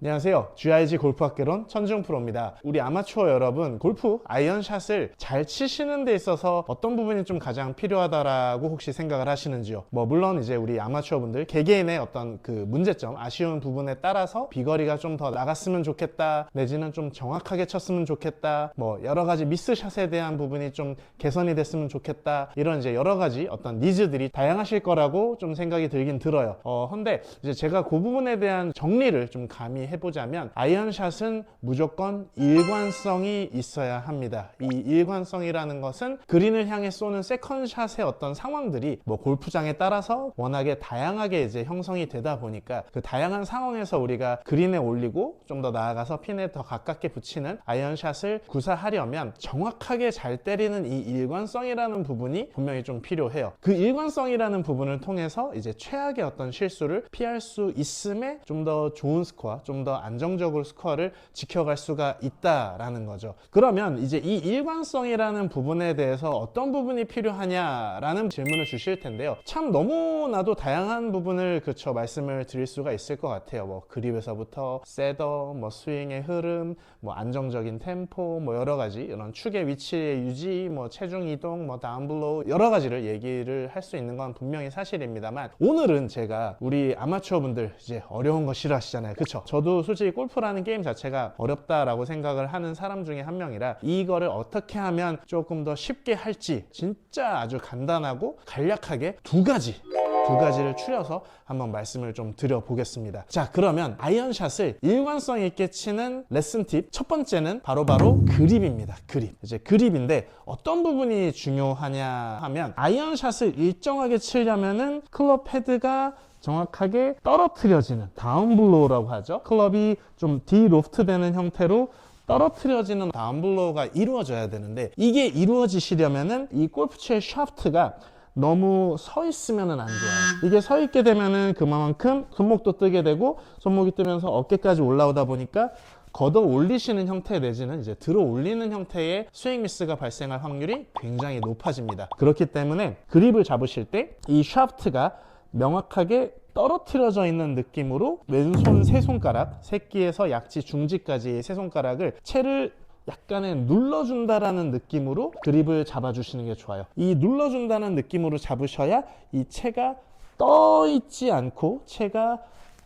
안녕하세요. GIG 골프학개론 천지용 프로입니다. 우리 아마추어 여러분, 골프 아이언샷을 잘 치시는 데 있어서 어떤 부분이 좀 가장 필요하다라고 혹시 생각을 하시는지요? 물론 이제 우리 아마추어 분들 개개인의 어떤 그 문제점, 아쉬운 부분에 따라서 비거리가 좀 더 나갔으면 좋겠다, 내지는 좀 정확하게 쳤으면 좋겠다, 여러 가지 미스샷에 대한 부분이 좀 개선이 됐으면 좋겠다, 이런 이제 여러 가지 어떤 니즈들이 다양하실 거라고 좀 생각이 들긴 들어요. 근데 이제 제가 그 부분에 대한 정리를 좀 감히 해보자면, 아이언샷은 무조건 일관성이 있어야 합니다. 이 일관성이라는 것은 그린을 향해 쏘는 세컨샷의 어떤 상황들이 골프장에 따라서 워낙에 다양하게 이제 형성이 되다 보니까, 그 다양한 상황에서 우리가 그린에 올리고 좀 더 나아가서 핀에 더 가깝게 붙이는 아이언샷을 구사하려면 정확하게 잘 때리는 이 일관성이라는 부분이 분명히 좀 필요해요. 그 일관성이라는 부분을 통해서 이제 최악의 어떤 실수를 피할 수 있음에 좀 더 좋은 스코어, 좀 더 안정적으로 스코어를 지켜갈 수가 있다라는 거죠. 그러면 이제 이 일관성이라는 부분에 대해서 어떤 부분이 필요하냐라는 질문을 주실 텐데요. 참 너무나도 다양한 부분을 말씀을 드릴 수가 있을 것 같아요. 그립에서부터 셋업, 스윙의 흐름, 안정적인 템포, 여러 가지 이런 축의 위치의 유지, 체중 이동, 다운블로우, 여러 가지를 얘기를 할 수 있는 건 분명히 사실입니다만, 오늘은 제가 우리 아마추어 분들 이제 어려운 거 싫어하시잖아요. 그쵸? 저도 솔직히 골프라는 게임 자체가 어렵다라고 생각을 하는 사람 중에 한 명이라, 이거를 어떻게 하면 조금 더 쉽게 할지 진짜 아주 간단하고 간략하게 두 가지를 추려서 한번 말씀을 좀 드려보겠습니다. 자, 그러면 아이언샷을 일관성 있게 치는 레슨 팁 첫 번째는 바로 그립입니다. 이제 그립인데 어떤 부분이 중요하냐 하면, 아이언샷을 일정하게 치려면은 클럽 헤드가 정확하게 떨어뜨려지는 다운블로우라고 하죠. 클럽이 좀 디로프트 되는 형태로 떨어뜨려지는 다운블로우가 이루어져야 되는데, 이게 이루어지시려면은 이 골프채의 샤프트가 너무 서 있으면은 안 좋아요. 이게 서 있게 되면은 그만큼 손목도 뜨게 되고, 손목이 뜨면서 어깨까지 올라오다 보니까 걷어 올리시는 형태 내지는 이제 들어 올리는 형태의 스윙 미스가 발생할 확률이 굉장히 높아집니다. 그렇기 때문에 그립을 잡으실 때 이 샤프트가 명확하게 떨어뜨려져 있는 느낌으로 왼손 세 손가락, 새끼에서 약지 중지까지의 세 손가락을 채를 약간의 눌러준다라는 느낌으로 그립을 잡아주시는 게 좋아요. 이 눌러준다는 느낌으로 잡으셔야 이 채가 떠 있지 않고, 채가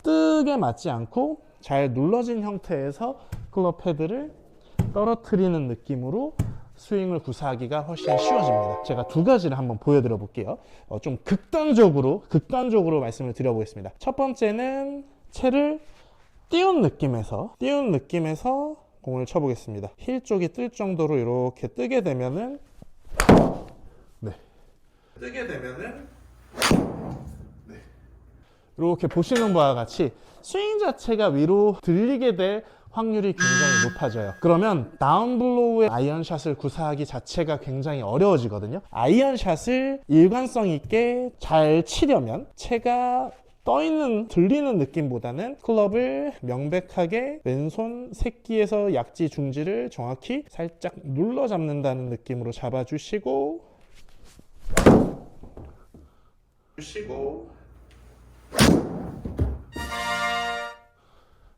뜨게 맞지 않고 잘 눌러진 형태에서 클럽 헤드를 떨어뜨리는 느낌으로 스윙을 구사하기가 훨씬 쉬워집니다. 제가 두 가지를 한번 보여드려 볼게요. 좀 극단적으로 말씀을 드려보겠습니다. 첫 번째는 채를 띄운 느낌에서 공을 쳐보겠습니다. 힐 쪽이 뜰 정도로 이렇게 뜨게 되면은, 이렇게 보시는 바와 같이 스윙 자체가 위로 들리게 될 확률이 굉장히 높아져요. 그러면 다운블로우의 아이언샷을 구사하기 자체가 굉장히 어려워지거든요. 아이언샷을 일관성 있게 잘 치려면 채가 떠있는, 들리는 느낌보다는 클럽을 명백하게 왼손 새끼에서 약지 중지를 정확히 살짝 눌러 잡는다는 느낌으로 잡아주시고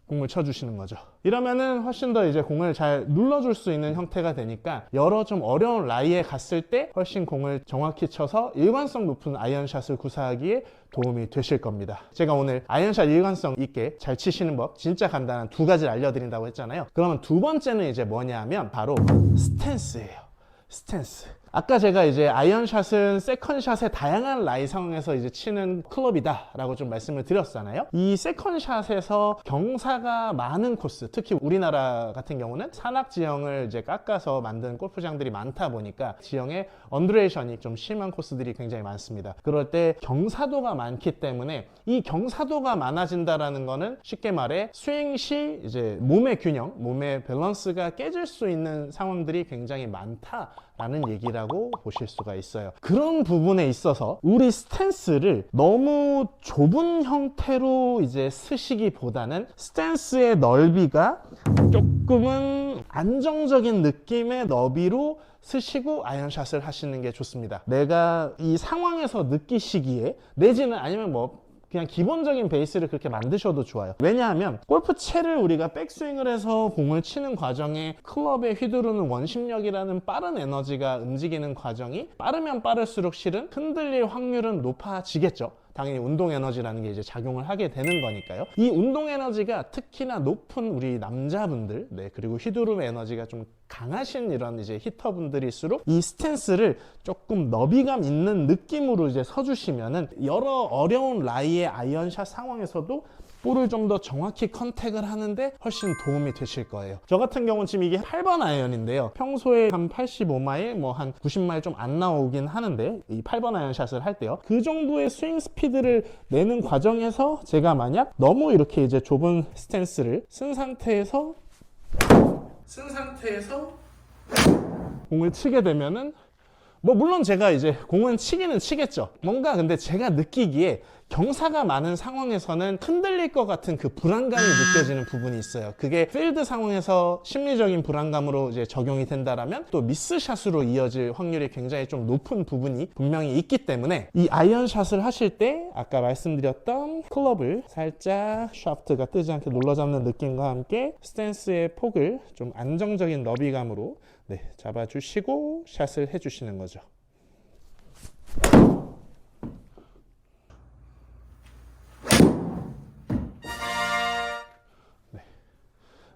공을 쳐주시는 거죠. 이러면은 훨씬 더 이제 공을 잘 눌러줄 수 있는 형태가 되니까, 여러 좀 어려운 라이에 갔을 때 훨씬 공을 정확히 쳐서 일관성 높은 아이언샷을 구사하기에 도움이 되실 겁니다. 제가 오늘 아이언샷 일관성 있게 잘 치시는 법 진짜 간단한 두 가지를 알려드린다고 했잖아요. 그러면 두 번째는 이제 뭐냐 하면 바로 스탠스예요. 스탠스. 아까 제가 이제 아이언샷은 세컨샷의 다양한 라이 상황에서 이제 치는 클럽이다 라고 좀 말씀을 드렸잖아요. 이 세컨샷에서 경사가 많은 코스, 특히 우리나라 같은 경우는 산악 지형을 이제 깎아서 만든 골프장들이 많다 보니까 지형에 언드레이션이 좀 심한 코스들이 굉장히 많습니다. 그럴 때 경사도가 많기 때문에, 이 경사도가 많아진다라는 거는 쉽게 말해 스윙 시 이제 몸의 균형, 몸의 밸런스가 깨질 수 있는 상황들이 굉장히 많다 라는 얘기라고 보실 수가 있어요. 그런 부분에 있어서 우리 스탠스를 너무 좁은 형태로 이제 쓰시기보다는 스탠스의 넓이가 조금은 안정적인 느낌의 너비로 쓰시고 아이언샷을 하시는 게 좋습니다. 내가 이 상황에서 느끼시기에, 내지는 아니면 뭐 그냥 기본적인 베이스를 그렇게 만드셔도 좋아요. 왜냐하면 골프채를 우리가 백스윙을 해서 공을 치는 과정에 클럽에 휘두르는 원심력이라는 빠른 에너지가 움직이는 과정이 빠르면 빠를수록 실은 흔들릴 확률은 높아지겠죠. 당연히 운동 에너지라는 게 이제 작용을 하게 되는 거니까요. 이 운동 에너지가 특히나 높은 우리 남자분들, 그리고 휘두름 에너지가 좀 강하신 이런 이제 히터분들일수록 이 스탠스를 조금 너비감 있는 느낌으로 이제 서주시면은 여러 어려운 라이의 아이언샷 상황에서도 볼을 좀 더 정확히 컨택을 하는데 훨씬 도움이 되실 거예요. 저 같은 경우는 지금 이게 8번 아이언인데요. 평소에 한 85마일, 뭐 한 90마일 좀 안 나오긴 하는데, 이 8번 아이언샷을 할 때요. 그 정도의 스윙 스피드를 내는 과정에서 제가 만약 너무 이렇게 이제 좁은 스탠스를 쓴 상태에서 공을 치게 되면은, 뭐 물론 제가 이제 공은 치기는 치겠죠. 뭔가 근데 제가 느끼기에 경사가 많은 상황에서는 흔들릴 것 같은 그 불안감이 느껴지는 부분이 있어요. 그게 필드 상황에서 심리적인 불안감으로 이제 적용이 된다라면 또 미스샷으로 이어질 확률이 굉장히 좀 높은 부분이 분명히 있기 때문에 이 아이언샷을 하실 때 아까 말씀드렸던 클럽을 살짝 샤프트가 뜨지 않게 눌러잡는 느낌과 함께 스탠스의 폭을 좀 안정적인 너비감으로 잡아주시고 샷을 해주시는 거죠.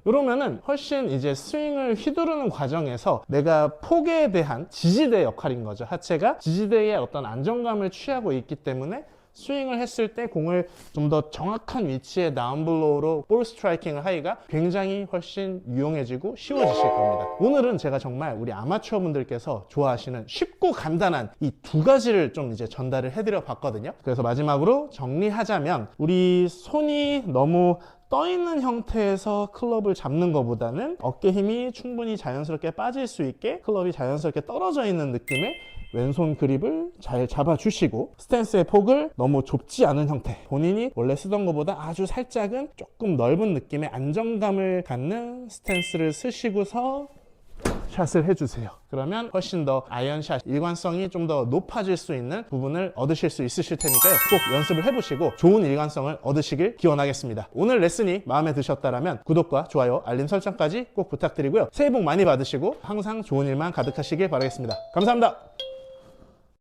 그러면은 훨씬 이제 스윙을 휘두르는 과정에서 내가 폭에 대한 지지대 역할인 거죠. 하체가 지지대의 어떤 안정감을 취하고 있기 때문에 스윙을 했을 때 공을 좀 더 정확한 위치에 다운블로우로 볼 스트라이킹을 하기가 굉장히 훨씬 유용해지고 쉬워지실 겁니다. 오늘은 제가 정말 우리 아마추어 분들께서 좋아하시는 쉽고 간단한 이 두 가지를 좀 이제 전달을 해드려 봤거든요. 그래서 마지막으로 정리하자면, 우리 손이 너무 떠있는 형태에서 클럽을 잡는 것보다는 어깨 힘이 충분히 자연스럽게 빠질 수 있게 클럽이 자연스럽게 떨어져 있는 느낌의 왼손 그립을 잘 잡아주시고, 스탠스의 폭을 너무 좁지 않은 형태, 본인이 원래 쓰던 것보다 아주 살짝은 조금 넓은 느낌의 안정감을 갖는 스탠스를 쓰시고서 샷을 해주세요. 그러면 훨씬 더 아이언샷 일관성이 좀 더 높아질 수 있는 부분을 얻으실 수 있으실 테니까요. 꼭 연습을 해보시고 좋은 일관성을 얻으시길 기원하겠습니다. 오늘 레슨이 마음에 드셨다면 구독과 좋아요, 알림 설정까지 꼭 부탁드리고요. 새해 복 많이 받으시고 항상 좋은 일만 가득하시길 바라겠습니다. 감사합니다.